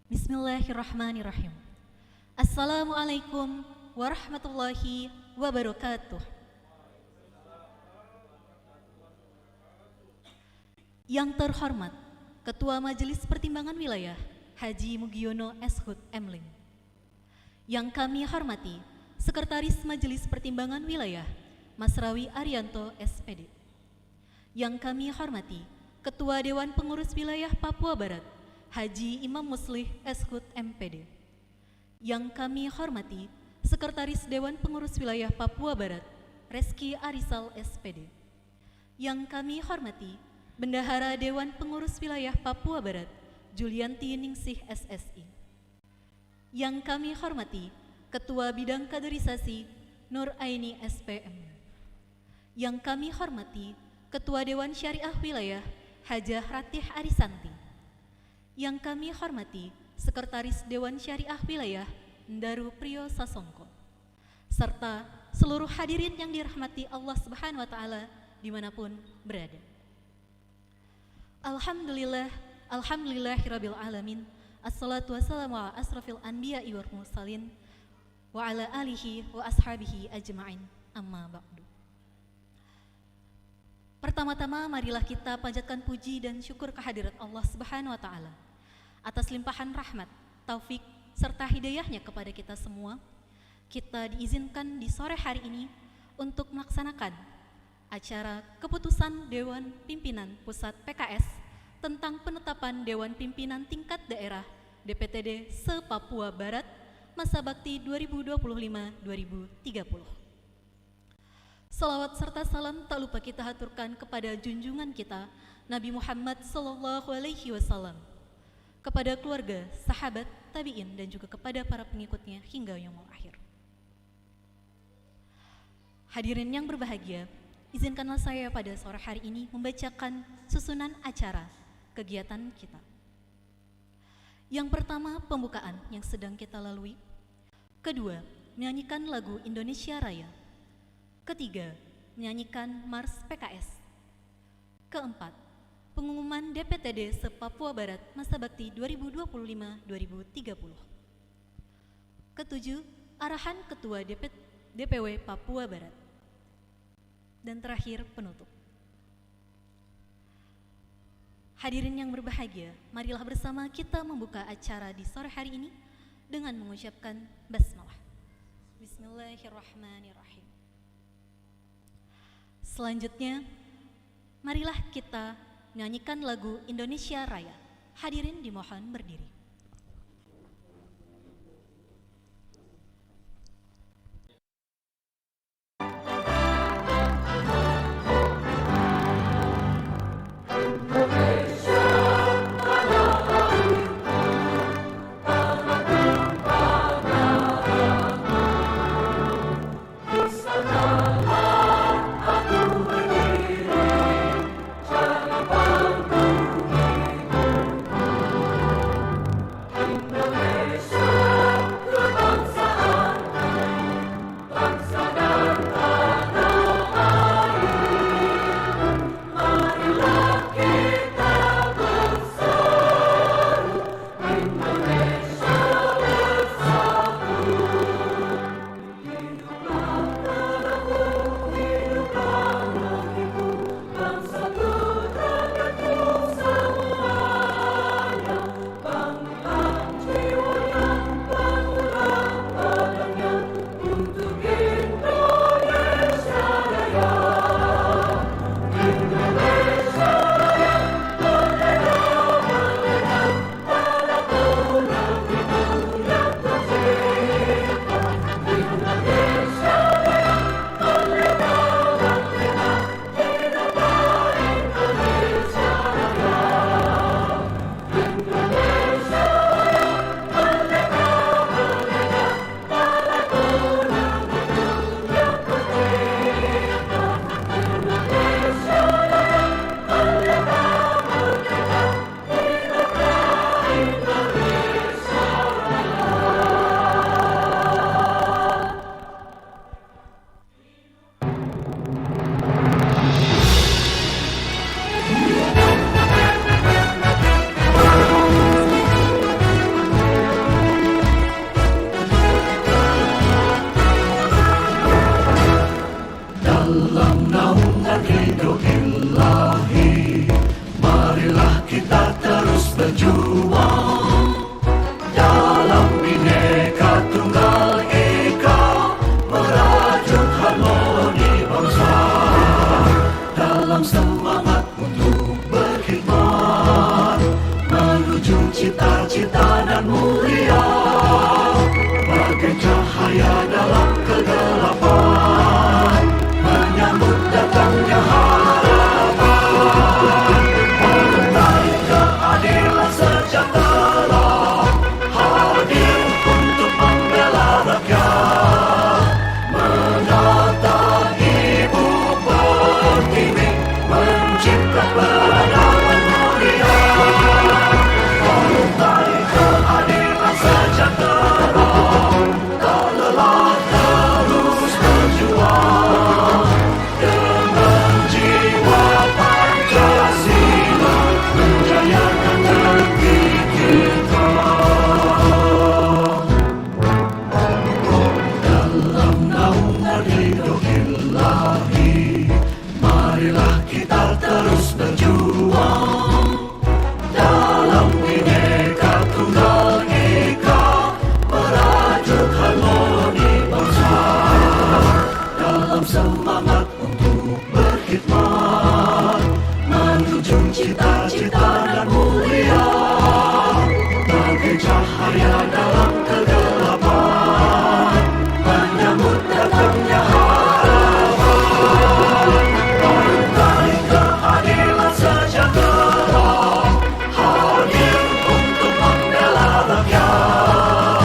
Bismillahirrahmanirrahim. Assalamualaikum warahmatullahi wabarakatuh. Yang terhormat Ketua Majelis Pertimbangan Wilayah Haji Mugiono Eshut Emling. Yang kami hormati Sekretaris Majelis Pertimbangan Wilayah Masrawi Arianto SPD. Yang kami hormati Ketua Dewan Pengurus Wilayah Papua Barat Haji Imam Muslih Eshut MPD. Yang kami hormati Sekretaris Dewan Pengurus Wilayah Papua Barat Reski Arisal SPD. Yang kami hormati Bendahara Dewan Pengurus Wilayah Papua Barat Julianti Ningsih SSI. Yang kami hormati Ketua Bidang Kaderisasi Nur Aini SPM. Yang kami hormati Ketua Dewan Syariah Wilayah Hajah Ratih Arisanti. Yang kami hormati Sekretaris Dewan Syariah Wilayah Ndaru Priyo Sasongko, serta seluruh hadirin yang dirahmati Allah Subhanahu wa Ta'ala dimanapun berada. Alhamdulillahirabbil alamin. Assalatu wassalamu ala asrafil anbiya'i wal mursalin wa ala alihi wa ashabihi ajma'in. Amma ba'du. Pertama-tama marilah kita panjatkan puji dan syukur kehadirat Allah Subhanahu wa Ta'ala atas limpahan rahmat, taufik, serta hidayahnya kepada kita semua. Kita diizinkan di sore hari ini untuk melaksanakan acara keputusan Dewan Pimpinan Pusat PKS tentang penetapan Dewan Pimpinan Tingkat Daerah DPTD se-Papua Barat masa bakti 2025-2030. Salawat serta salam tak lupa kita haturkan kepada junjungan kita Nabi Muhammad SAW, kepada keluarga, sahabat, tabi'in, dan juga kepada para pengikutnya hingga yaumul akhir. Hadirin yang berbahagia, izinkanlah saya pada sore hari ini membacakan susunan acara kegiatan kita. Yang pertama, pembukaan yang sedang kita lalui. Kedua, menyanyikan lagu Indonesia Raya. Ketiga, menyanyikan Mars PKS. Keempat, pengumuman DPTD se-Papua Barat masa bakti 2025-2030. Ketujuh, arahan Ketua DPW Papua Barat. Dan terakhir, penutup. Hadirin yang berbahagia, marilah bersama kita membuka acara di sore hari ini dengan mengucapkan basmalah. Bismillahirrahmanirrahim. Selanjutnya, marilah kita menyanyikan lagu Indonesia Raya. Hadirin dimohon berdiri. menuju cita-cita dan mulia, bagai cahaya dalam kegelapan, menyambut datangnya harapan. Partai Keadilan Sejahtera hadir untuk membela rakyat, menata ibu pertiwi, mencipta peradaban mulia. Partai Keadilan Sejahtera tak lelah terus berjuang, dengan jiwa Pancasila menjayakan negeri kita. Dalam naungan ridho Ilahi, marilah kita terus berjuang, dalam Bhinneka Tunggal Ika, merajut harmoni bangsa, dalam semangat untuk berkhidmat, menuju cita-cita dan mulia, bagai cahaya dalam kegelapan, menyambut datangnya harapan. Partai Keadilan Sejahtera hadir untuk membela rakyat,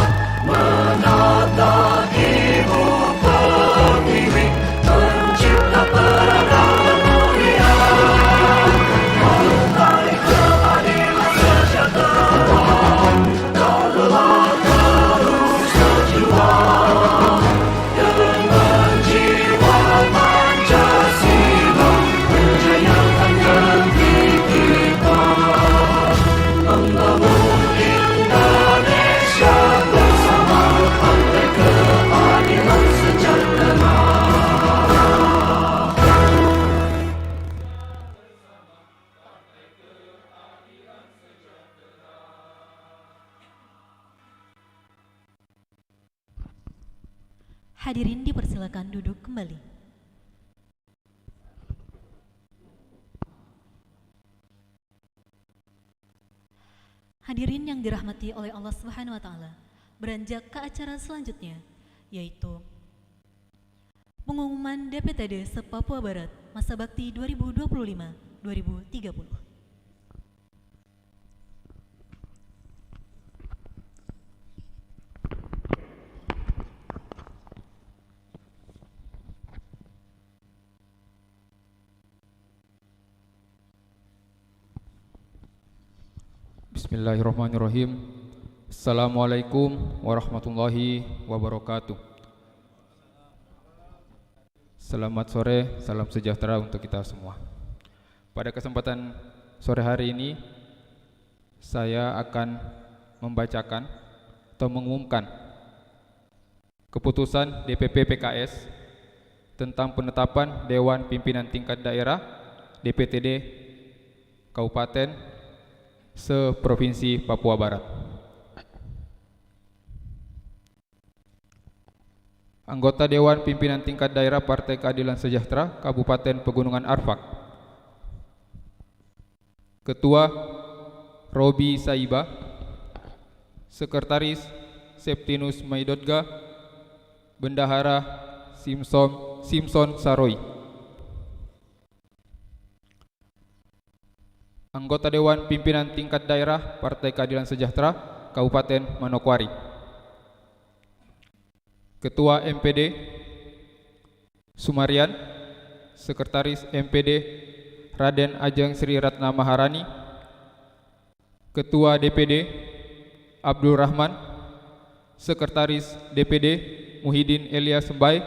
menata ibu pertiwi, mencipta peradaban mulia. Partai Keadilan Sejahtera tak lelah terus berjuang, dengan jiwa Pancasila menjayakan negeri kita, membangun Indonesia bersama. Partai Keadilan Sejahtera. Hadirin dipersilakan duduk kembali. Hadirin yang dirahmati oleh Allah Subhanahu wa taala, beranjak ke acara selanjutnya, yaitu pengumuman DPTD se-Papua Barat Masa Bakti 2025-2030. Bismillahirrahmanirrahim. Assalamualaikum warahmatullahi wabarakatuh. Selamat sore, salam sejahtera untuk kita semua. Pada kesempatan sore hari ini, saya akan membacakan atau mengumumkan keputusan DPP PKS tentang penetapan Dewan Pimpinan Tingkat Daerah DPTD Kabupaten se-Provinsi Papua Barat. Anggota Dewan Pimpinan Tingkat Daerah Partai Keadilan Sejahtera Kabupaten Pegunungan Arfak. Ketua Robi Saiba, Sekretaris Septinus Maidotga, Bendahara Simpson Saroi. Anggota Dewan Pimpinan Tingkat Daerah Partai Keadilan Sejahtera Kabupaten Manokwari. Ketua MPD Sumarian, Sekretaris MPD Raden Ajeng Sri Ratna Maharani. Ketua DPD Abdul Rahman, Sekretaris DPD Muhyiddin Elias Sembai.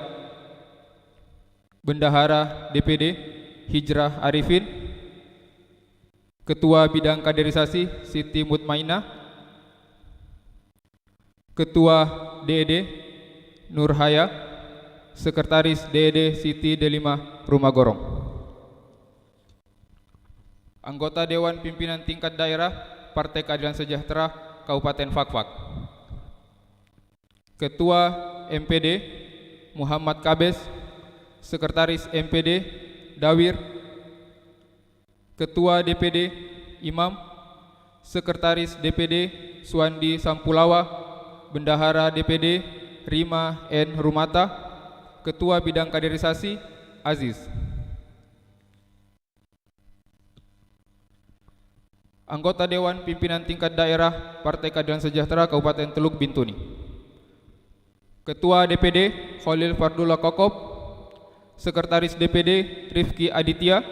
Bendahara DPD Hijrah Arifin. Ketua Bidang Kaderisasi Siti Mutmainah. Ketua DED Nurhaya, Sekretaris DED Siti Delima Rumagorong. Anggota Dewan Pimpinan Tingkat Daerah Partai Keadilan Sejahtera Kabupaten Fakfak. Ketua MPD Muhammad Kabes, Sekretaris MPD Dawir. Ketua DPD Imam, Sekretaris DPD Suwandi Sampulawa, Bendahara DPD Rima N. Rumata, Ketua Bidang Kaderisasi Aziz. Anggota Dewan Pimpinan Tingkat Daerah Partai Keadilan Sejahtera Kabupaten Teluk Bintuni. Ketua DPD Khalil Fardullah Kokop, Sekretaris DPD Rifki Aditya,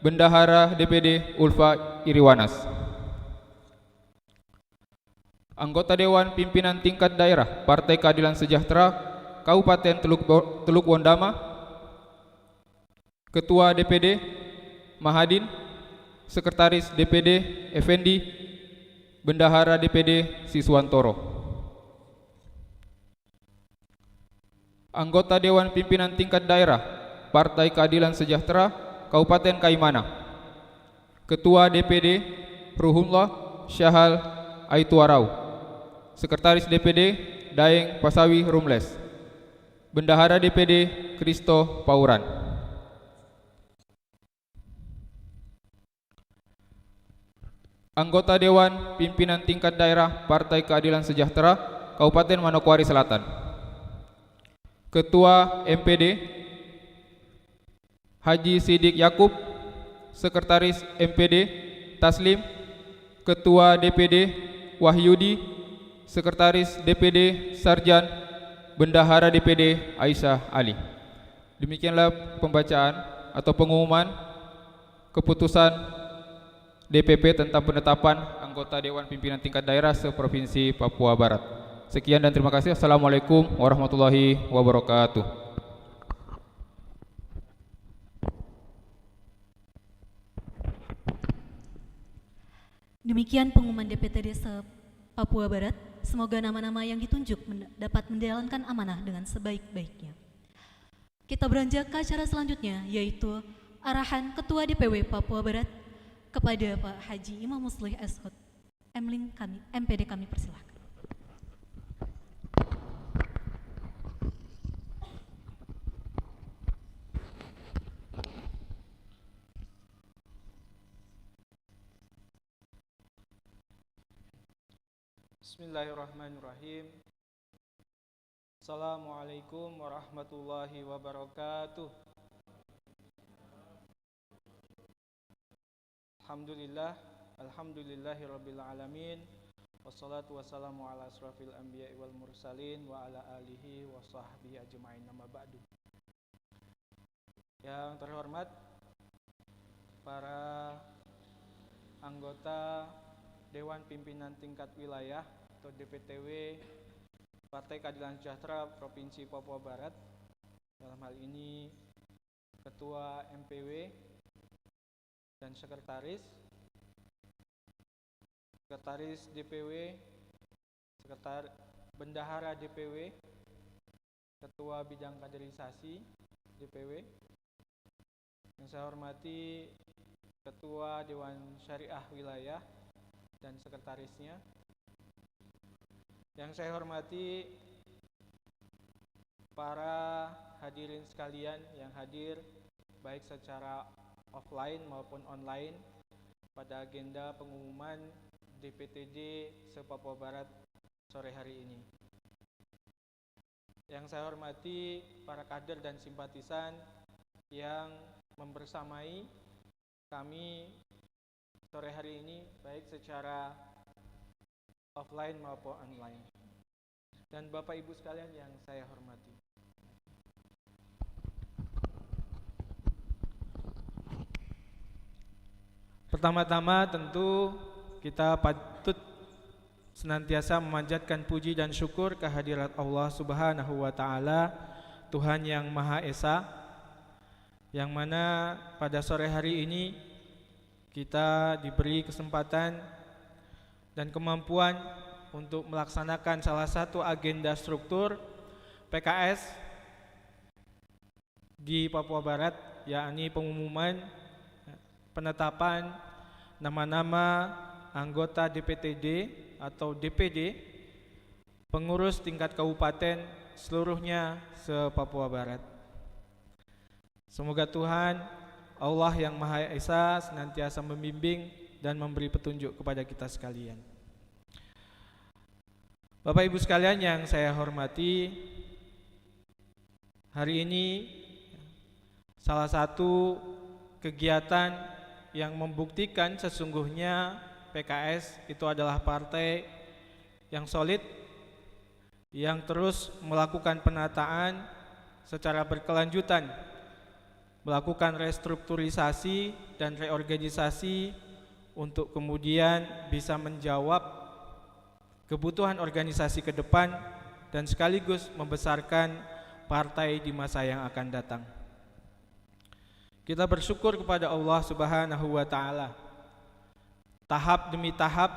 Bendahara DPD Ulfa Iriwanas. Anggota Dewan Pimpinan Tingkat Daerah Partai Keadilan Sejahtera Kabupaten Teluk Wondama. Ketua DPD Mahadin, Sekretaris DPD Effendi, Bendahara DPD Siswantoro. Anggota Dewan Pimpinan Tingkat Daerah Partai Keadilan Sejahtera Kabupaten Kaimana. Ketua DPD Ruhullah Syahal Aituarau, Sekretaris DPD Daeng Pasawi Rumles, Bendahara DPD Kristo Pauran. Anggota Dewan Pimpinan Tingkat Daerah Partai Keadilan Sejahtera Kabupaten Manokwari Selatan. Ketua MPD Haji Sidik Yakub, Sekretaris MPD Taslim, Ketua DPD Wahyudi, Sekretaris DPD Sarjan, Bendahara DPD Aisyah Ali. Demikianlah pembacaan atau pengumuman keputusan DPP tentang penetapan anggota Dewan Pimpinan Tingkat Daerah se-Provinsi Papua Barat. Sekian dan terima kasih. Assalamualaikum warahmatullahi wabarakatuh. Demikian pengumuman DPTD se-Papua Barat. Semoga nama-nama yang ditunjuk dapat menjalankan amanah dengan sebaik-baiknya. Kita beranjak ke acara selanjutnya, yaitu arahan Ketua DPW Papua Barat kepada Pak Haji Imam Muslih Eshut Emling kami, MPD kami persilahkan. Bismillahirrahmanirrahim. Assalamualaikum warahmatullahi wabarakatuh. Alhamdulillahirabbil alamin. Wassalatu wassalamu ala asrafil anbiya'i wal mursalin wa ala alihi wa sahbihi ajma'in, amma ba'du. Yang terhormat para anggota Dewan Pimpinan Tingkat Wilayah atau DPTW Partai Keadilan Sejahtera Provinsi Papua Barat, dalam hal ini Ketua MPW dan Sekretaris DPW, Bendahara DPW, Ketua Bidang Kaderisasi DPW. Yang saya hormati Ketua Dewan Syariah Wilayah dan sekretarisnya. Yang saya hormati para hadirin sekalian yang hadir baik secara offline maupun online pada agenda pengumuman DPTD se-Papua Barat sore hari ini. Yang saya hormati para kader dan simpatisan yang membersamai kami sore hari ini baik secara offline maupun online. Dan Bapak Ibu sekalian yang saya hormati. Pertama-tama tentu kita patut senantiasa memanjatkan puji dan syukur kehadirat Allah Subhanahu wa taala, Tuhan yang Maha Esa, yang mana pada sore hari ini kita diberi kesempatan dan kemampuan untuk melaksanakan salah satu agenda struktur PKS di Papua Barat, yakni pengumuman penetapan nama-nama anggota DPTD atau DPD pengurus tingkat kabupaten seluruhnya se-Papua Barat. Semoga Tuhan Allah yang Maha Esa senantiasa membimbing dan memberi petunjuk kepada kita sekalian. Bapak Ibu sekalian yang saya hormati, hari ini salah satu kegiatan yang membuktikan sesungguhnya PKS itu adalah partai yang solid, yang terus melakukan penataan secara berkelanjutan, melakukan restrukturisasi dan reorganisasi untuk kemudian bisa menjawab kebutuhan organisasi ke depan dan sekaligus membesarkan partai di masa yang akan datang. Kita bersyukur kepada Allah Subhanahu wa taala. Tahap demi tahap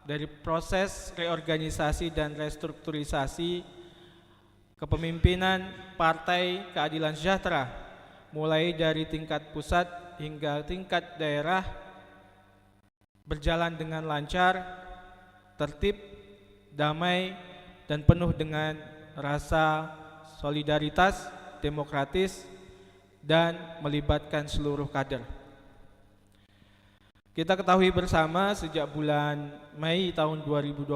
dari proses reorganisasi dan restrukturisasi kepemimpinan Partai Keadilan Sejahtera, mulai dari tingkat pusat hingga tingkat daerah, berjalan dengan lancar, tertib, damai, dan penuh dengan rasa solidaritas, demokratis, dan melibatkan seluruh kader. Kita ketahui bersama sejak bulan Mei tahun 2025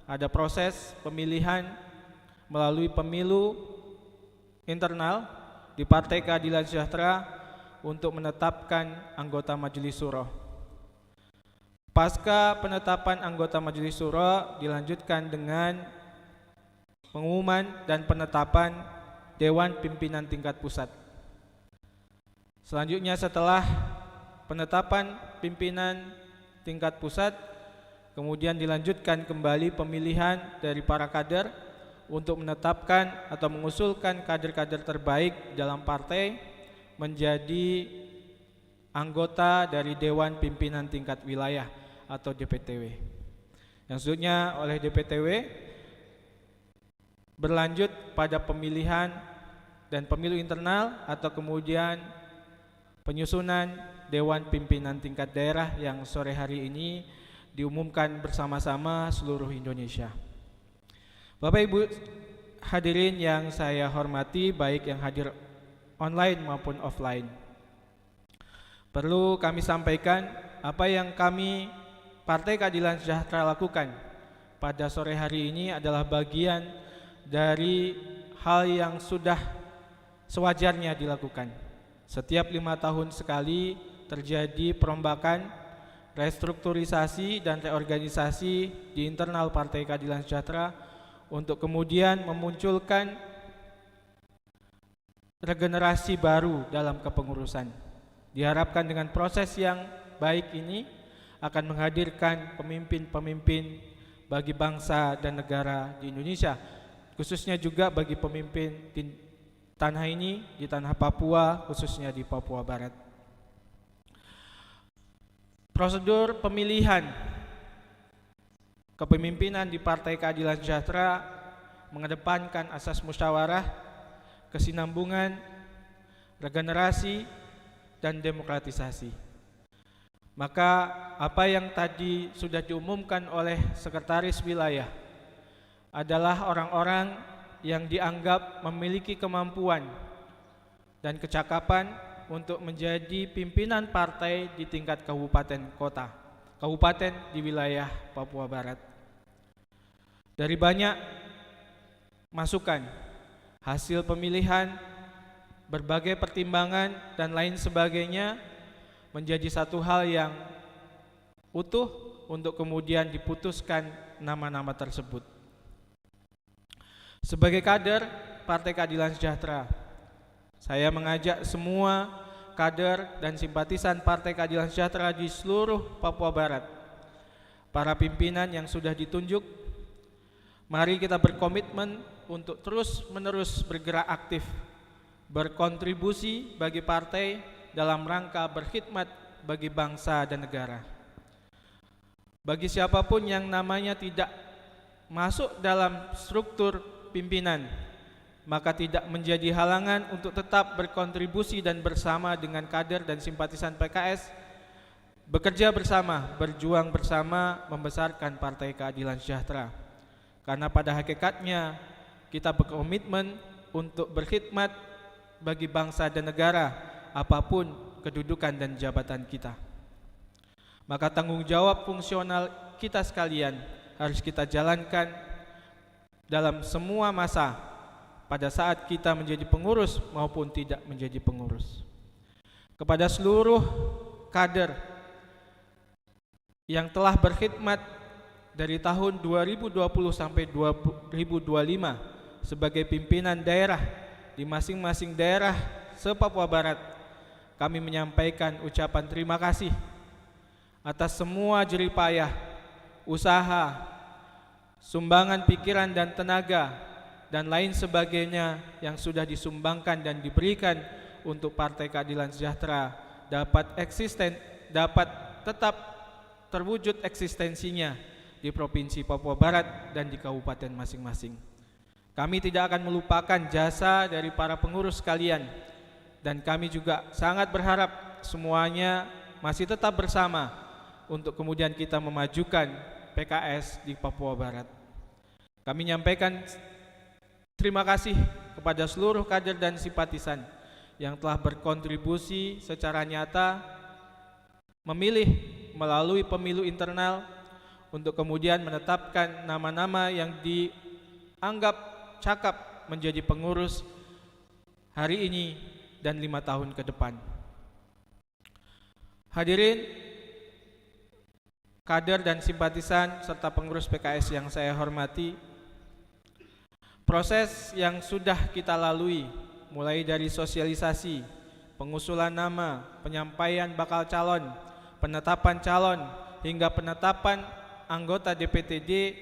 ada proses pemilihan melalui pemilu internal di Partai Keadilan Sejahtera untuk menetapkan anggota Majelis Syuro. Pasca penetapan anggota Majelis Syuro dilanjutkan dengan pengumuman dan penetapan Dewan Pimpinan Tingkat Pusat. Selanjutnya setelah penetapan pimpinan tingkat pusat, kemudian dilanjutkan kembali pemilihan dari para kader untuk menetapkan atau mengusulkan kader-kader terbaik dalam partai menjadi anggota dari Dewan Pimpinan Tingkat Wilayah atau DPTW. Yang selanjutnya oleh DPTW berlanjut pada pemilihan dan pemilu internal atau kemudian penyusunan Dewan Pimpinan Tingkat Daerah yang sore hari ini diumumkan bersama-sama seluruh Indonesia. Bapak Ibu hadirin yang saya hormati, baik yang hadir online maupun offline, perlu kami sampaikan apa yang kami Partai Keadilan Sejahtera lakukan pada sore hari ini adalah bagian dari hal yang sudah sewajarnya dilakukan. Setiap 5 tahun sekali terjadi perombakan, restrukturisasi dan reorganisasi di internal Partai Keadilan Sejahtera untuk kemudian memunculkan regenerasi baru dalam kepengurusan. Diharapkan dengan proses yang baik ini akan menghadirkan pemimpin-pemimpin bagi bangsa dan negara di Indonesia, khususnya juga bagi pemimpin di tanah ini, di tanah Papua, khususnya di Papua Barat. Prosedur pemilihan kepemimpinan di Partai Keadilan Sejahtera mengedepankan asas musyawarah, kesinambungan, regenerasi, dan demokratisasi. Maka apa yang tadi sudah diumumkan oleh Sekretaris Wilayah adalah orang-orang yang dianggap memiliki kemampuan dan kecakapan untuk menjadi pimpinan partai di tingkat kabupaten kota, kabupaten di wilayah Papua Barat. Dari banyak masukan, hasil pemilihan, berbagai pertimbangan dan lain sebagainya menjadi satu hal yang utuh untuk kemudian diputuskan nama-nama tersebut. Sebagai kader Partai Keadilan Sejahtera, saya mengajak semua kader dan simpatisan Partai Keadilan Sejahtera di seluruh Papua Barat, para pimpinan yang sudah ditunjuk, mari kita berkomitmen untuk terus-menerus bergerak aktif, berkontribusi bagi partai dalam rangka berkhidmat bagi bangsa dan negara. Bagi siapapun yang namanya tidak masuk dalam struktur pimpinan, maka tidak menjadi halangan untuk tetap berkontribusi dan bersama dengan kader dan simpatisan PKS, bekerja bersama, berjuang bersama, membesarkan Partai Keadilan Sejahtera. Karena pada hakikatnya kita berkomitmen untuk berkhidmat bagi bangsa dan negara, apapun kedudukan dan jabatan kita. maka tanggung jawab fungsional kita sekalian harus kita jalankan dalam semua masa pada saat kita menjadi pengurus maupun tidak menjadi pengurus. Kepada seluruh kader yang telah berkhidmat dari tahun 2020 sampai 2025 sebagai pimpinan daerah di masing-masing daerah se-Papua Barat, kami menyampaikan ucapan terima kasih atas semua jerih payah, usaha, sumbangan pikiran dan tenaga, dan lain sebagainya yang sudah disumbangkan dan diberikan untuk Partai Keadilan Sejahtera dapat eksisten, dapat tetap terwujud eksistensinya di Provinsi Papua Barat dan di kabupaten masing-masing. Kami tidak akan melupakan jasa dari para pengurus sekalian, dan kami juga sangat berharap semuanya masih tetap bersama untuk kemudian kita memajukan PKS di Papua Barat. Kami menyampaikan terima kasih kepada seluruh kader dan simpatisan yang telah berkontribusi secara nyata memilih melalui pemilu internal untuk kemudian menetapkan nama-nama yang dianggap cakap menjadi pengurus hari ini dan 5 tahun ke depan. Hadirin, kader dan simpatisan serta pengurus PKS yang saya hormati, proses yang sudah kita lalui mulai dari sosialisasi, pengusulan nama, penyampaian bakal calon, penetapan calon, hingga penetapan anggota DPTD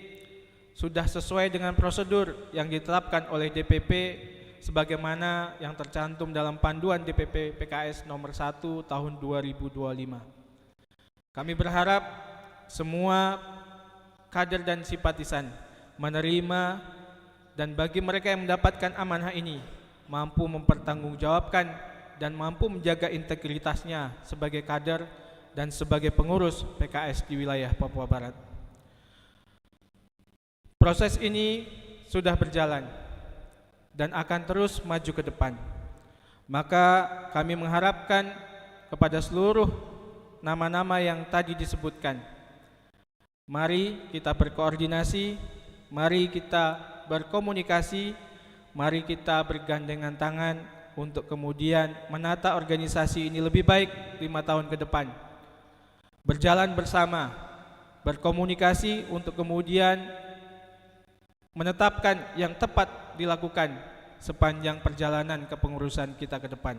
sudah sesuai dengan prosedur yang ditetapkan oleh DPP sebagaimana yang tercantum dalam panduan DPP PKS nomor 1 tahun 2025. Kami berharap semua kader dan simpatisan menerima, dan bagi mereka yang mendapatkan amanah ini mampu mempertanggungjawabkan dan mampu menjaga integritasnya sebagai kader dan sebagai pengurus PKS di wilayah Papua Barat. Proses ini sudah berjalan dan akan terus maju ke depan. Maka kami mengharapkan kepada seluruh nama-nama yang tadi disebutkan, mari kita berkoordinasi, mari kita berkomunikasi, mari kita bergandengan tangan untuk kemudian menata organisasi ini lebih baik 5 tahun ke depan. Berjalan bersama, berkomunikasi untuk kemudian menetapkan yang tepat dilakukan sepanjang perjalanan kepengurusan kita ke depan.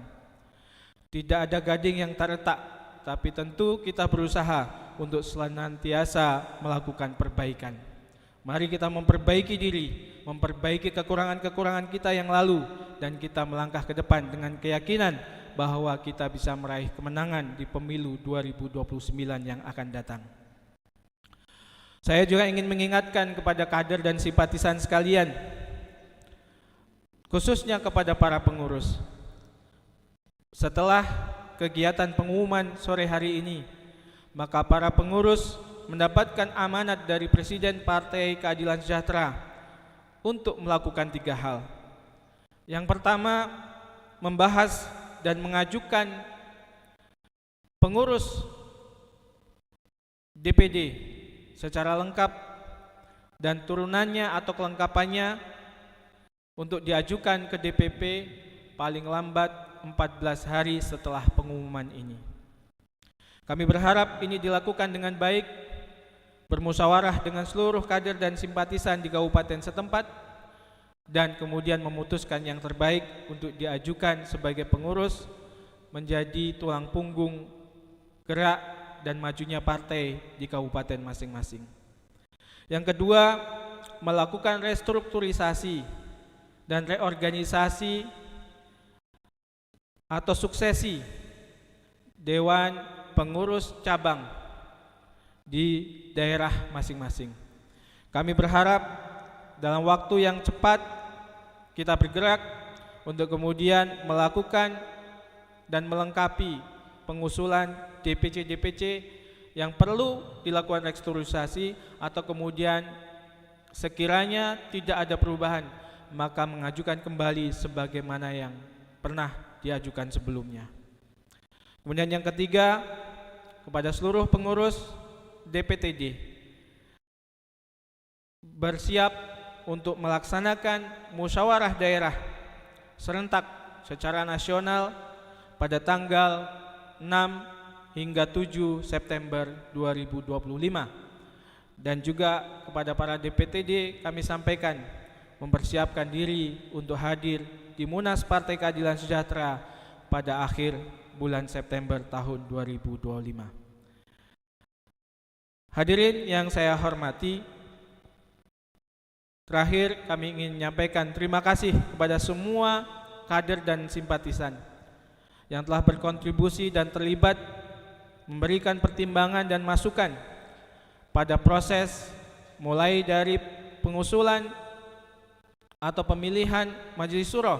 Tidak ada gading yang tak retak, tapi tentu kita berusaha untuk senantiasa melakukan perbaikan. Mari kita memperbaiki diri, memperbaiki kekurangan-kekurangan kita yang lalu, dan kita melangkah ke depan dengan keyakinan bahwa kita bisa meraih kemenangan di pemilu 2029 yang akan datang. Saya juga ingin mengingatkan kepada kader dan simpatisan sekalian, khususnya kepada para pengurus. Setelah kegiatan pengumuman sore hari ini, maka para pengurus mendapatkan amanat dari Presiden Partai Keadilan Sejahtera untuk melakukan 3 hal. Yang pertama, membahas dan mengajukan pengurus DPD secara lengkap dan turunannya atau kelengkapannya untuk diajukan ke DPP paling lambat 14 hari setelah pengumuman ini. Kami berharap ini dilakukan dengan baik, bermusyawarah dengan seluruh kader dan simpatisan di kabupaten setempat, dan kemudian memutuskan yang terbaik untuk diajukan sebagai pengurus menjadi tulang punggung gerak dan majunya partai di kabupaten masing-masing. Yang kedua, melakukan restrukturisasi dan reorganisasi atau suksesi Dewan Pengurus Cabang di daerah masing-masing. Kami berharap dalam waktu yang cepat kita bergerak untuk kemudian melakukan dan melengkapi pengusulan DPC-DPC yang perlu dilakukan restrukturisasi, atau kemudian sekiranya tidak ada perubahan maka mengajukan kembali sebagaimana yang pernah diajukan sebelumnya. Kemudian yang ketiga, kepada seluruh pengurus DPTD bersiap untuk melaksanakan musyawarah daerah serentak secara nasional pada tanggal 6 hingga 7 September 2025. Dan juga kepada para DPTD kami sampaikan mempersiapkan diri untuk hadir di Munas Partai Keadilan Sejahtera pada akhir bulan September tahun 2025. Hadirin yang saya hormati, terakhir kami ingin menyampaikan terima kasih kepada semua kader dan simpatisan yang telah berkontribusi dan terlibat memberikan pertimbangan dan masukan pada proses mulai dari pengusulan atau pemilihan Majelis Syuro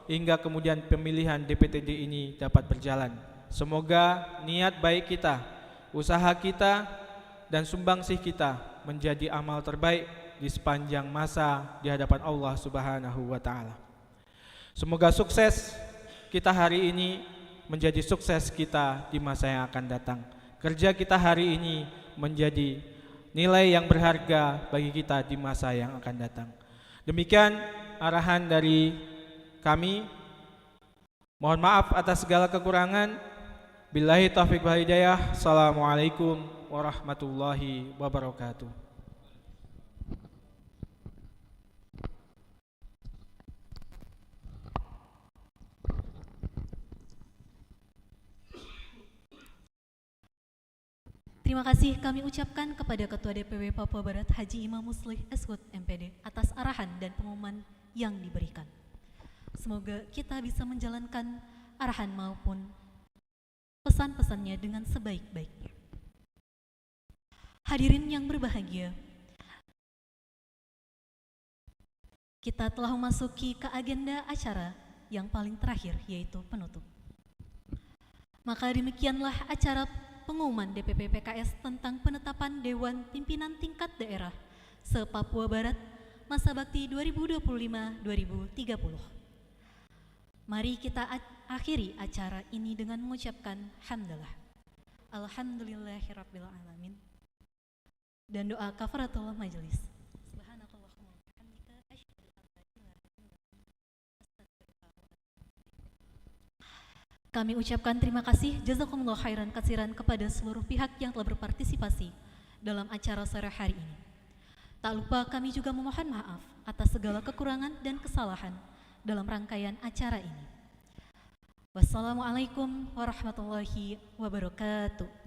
hingga kemudian pemilihan DPTD ini dapat berjalan. Semoga niat baik kita, usaha kita, dan sumbangsih kita menjadi amal terbaik di sepanjang masa di hadapan Allah Subhanahu wa Ta'ala. Semoga sukses kita hari ini menjadi sukses kita di masa yang akan datang. Kerja kita hari ini menjadi nilai yang berharga bagi kita di masa yang akan datang. Demikian arahan dari kami. Mohon maaf atas segala kekurangan. Billahi taufiq wal hidayah. Assalamualaikum warahmatullahi wabarakatuh. Terima kasih kami ucapkan kepada Ketua DPW Papua Barat Haji Imam Muslih SHUT MPD atas arahan dan pengumuman yang diberikan. Semoga kita bisa menjalankan arahan maupun pesan-pesannya dengan sebaik-baiknya. Hadirin yang berbahagia, kita telah memasuki ke agenda acara yang paling terakhir, yaitu penutup. Maka demikianlah acara pengumuman DPP PKS tentang penetapan Dewan Pimpinan Tingkat Daerah se-Papua Barat masa bakti 2025-2030. Mari kita akhiri acara ini dengan mengucapkan hamdalah. Alhamdulillahirabbil alamin. Dan doa kafaratul majelis. Subhanakallahumma wa bihamdika asyhadu an la ilaha illa anta astaghfiruka wa atubu ilaik. Kami ucapkan terima kasih jazakumullah khairan katsiran kepada seluruh pihak yang telah berpartisipasi dalam acara sore hari ini. Tak lupa kami juga memohon maaf atas segala kekurangan dan kesalahan dalam rangkaian acara ini. Wassalamualaikum warahmatullahi wabarakatuh.